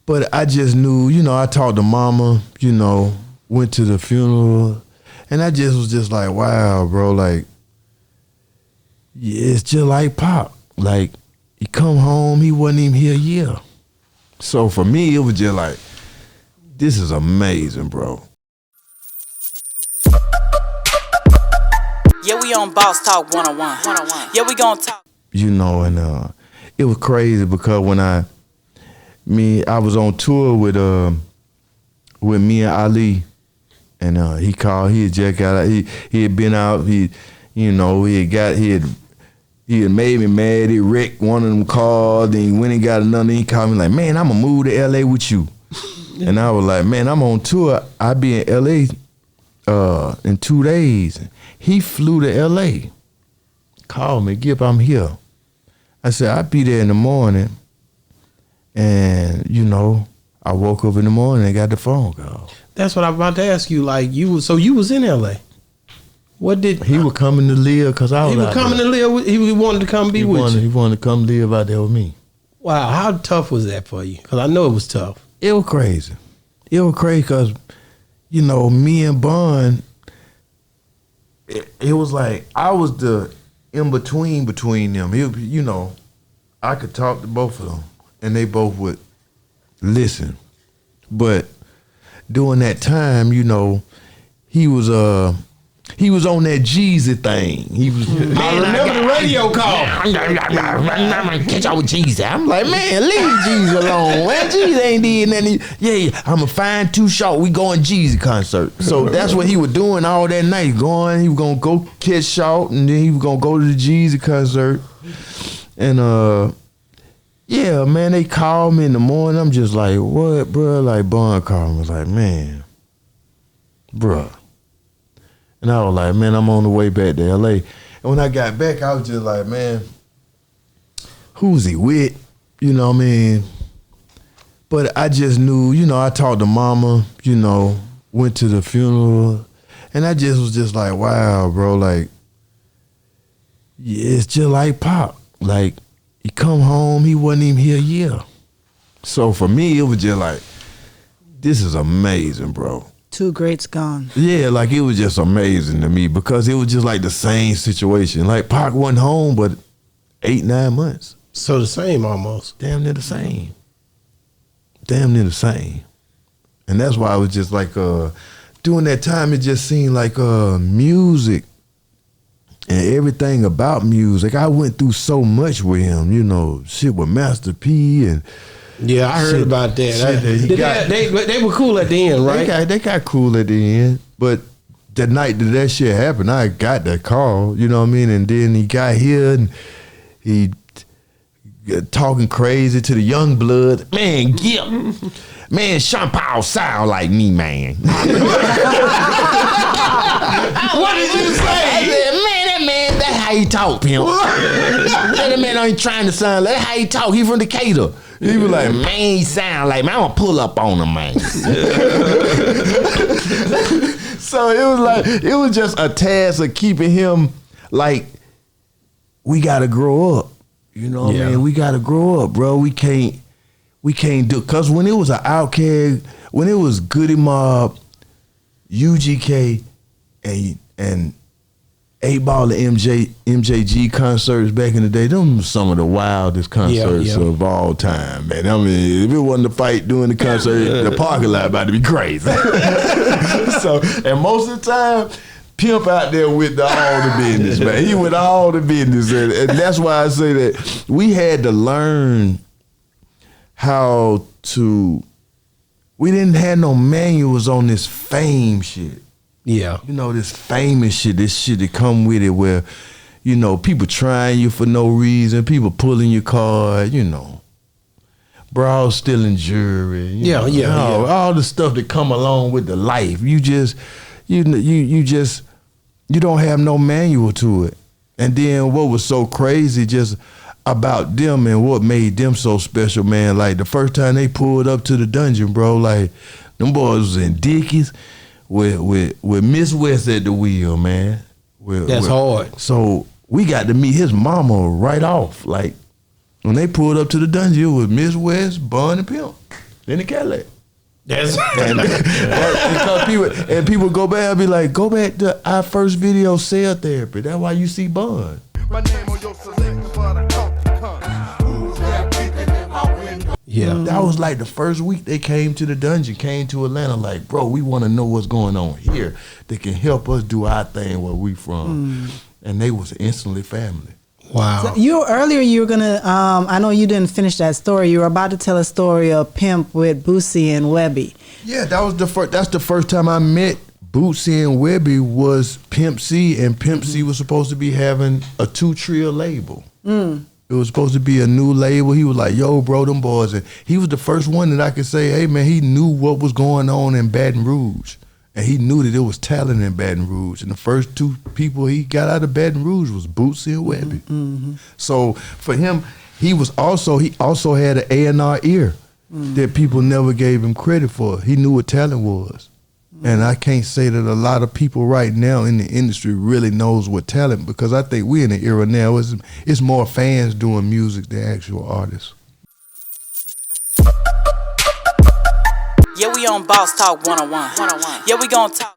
But I just knew, I talked to mama, went to the funeral, and I just was just like, wow, bro, like, yeah, it's just like Pop. Like, he come home, he wasn't even here a year. So for me, it was just like, this is amazing, bro. Yeah, we on Boss Talk 101. Yeah, we gonna talk. And it was crazy because when I was on tour with me and Ali, and he called. He had just got out. He had been out. He had made me mad. He wrecked one of them cars. Then he went and got another. He called me like, man, I'm gonna move to LA with you. And I was like, man, I'm on tour. I be in LA in 2 days. He flew to LA. Called me, Gipp, I'm here. I said, I'll be there in the morning. And, I woke up in the morning and got the phone call. That's what I'm about to ask you. Like, you was in LA. What did he was coming to live because I was. He was coming to live. He wanted to come be with you. He wanted to come live out there with me. Wow, how tough was that for you? Because I know it was tough. It was crazy. It was crazy because, me and Bun. It was like I was the in between them. I could talk to both of them, and they both would listen. But during that time, he was on that Jeezy thing. He was. I remember the radio call. I'm gonna catch y'all with Jeezy. I'm like, man, leave Jeezy alone. Man, Jeezy ain't did nothing. Yeah, I'm a fine too short. We going Jeezy concert. So that's what he was doing all that night. He was gonna go catch Short, and then he was gonna go to the Jeezy concert. And yeah, man, they called me in the morning. I'm just like, what, bro? Like, Bond called me. I was like, man, bro. And I was like, man, I'm on the way back to LA. And when I got back, I was just like, man, who's he with? You know what I mean? But I just knew, I talked to mama, went to the funeral. And I just was just like, wow, bro, like, yeah, it's just like Pop. Like, he come home, he wasn't even here a year. So for me, it was just like, this is amazing, bro. Two greats gone. Yeah, like it was just amazing to me because it was just like the same situation. Like Pac wasn't home but 8-9 months. So the same almost. Damn near the same. And that's why I was just like, during that time, it just seemed like music and everything about music. I went through so much with him, shit with Master P and yeah, I heard about that. They were cool at the end, right? They got cool at the end, but the night that shit happened, I got that call, you know what I mean? And then he got here and he talking crazy to the young blood. Man, Gipp, man, Sean Paul sound like me, man. What did you say? I said, man, that's how he talk, Pimp. That man ain't trying to sound like, that's how he talk. He from Decatur. He was like, man, he sound like, man, I'm gonna pull up on him, man. So it was just a task of keeping him like, we gotta grow up. You know what I mean? We gotta grow up, bro. We can't do, cause when it was an Outkast, when it was Goody Mob, UGK, and 8-Ball and MJG concerts back in the day, them were some of the wildest concerts of all time, man. I mean, if it wasn't a fight during the concert, the parking lot about to be crazy. So, and most of the time, Pimp out there with all the business, man. He with all the business. And that's why I say that we had to learn how to, we didn't have no manuals on this fame shit. Yeah. This famous shit, this shit that come with it where, people trying you for no reason, people pulling your card, bras stealing jewelry. All the stuff that come along with the life. You just, you don't have no manual to it. And then what was so crazy just about them and what made them so special, man, like the first time they pulled up to the dungeon, bro, like them boys was in Dickies, with Miss West at the wheel, man. That's hard. So we got to meet his mama right off. Like when they pulled up to the dungeon, it was Miss West, Bun, and Pimp. in the Cadillac. That's because people go back and be like, go back to our first video, Cell Therapy. That's why you see Bun. My name on your yeah, that was like the first week they came to the dungeon, came to Atlanta. Like, bro, we want to know what's going on here. They can help us do our thing where we from, and they was instantly family. Wow. So earlier you were gonna. I know you didn't finish that story. You were about to tell a story of Pimp with Boosie and Webby. Yeah, that was the first. That's the first time I met Boosie and Webby. Was Pimp C, and Pimp C was supposed to be having a 2-trio label. It was supposed to be a new label. He was like, yo, bro, them boys. And he was the first one that I could say, hey, man, he knew what was going on in Baton Rouge. And he knew that there was talent in Baton Rouge. And the first 2 people he got out of Baton Rouge was Boosie and Webby. So for him, he also had an A&R ear that people never gave him credit for. He knew what talent was. And I can't say that a lot of people right now in the industry really knows what talent, because I think we're in an era now, it's more fans doing music than actual artists. Yeah, we on Boss Talk 101. Yeah, we gonna talk.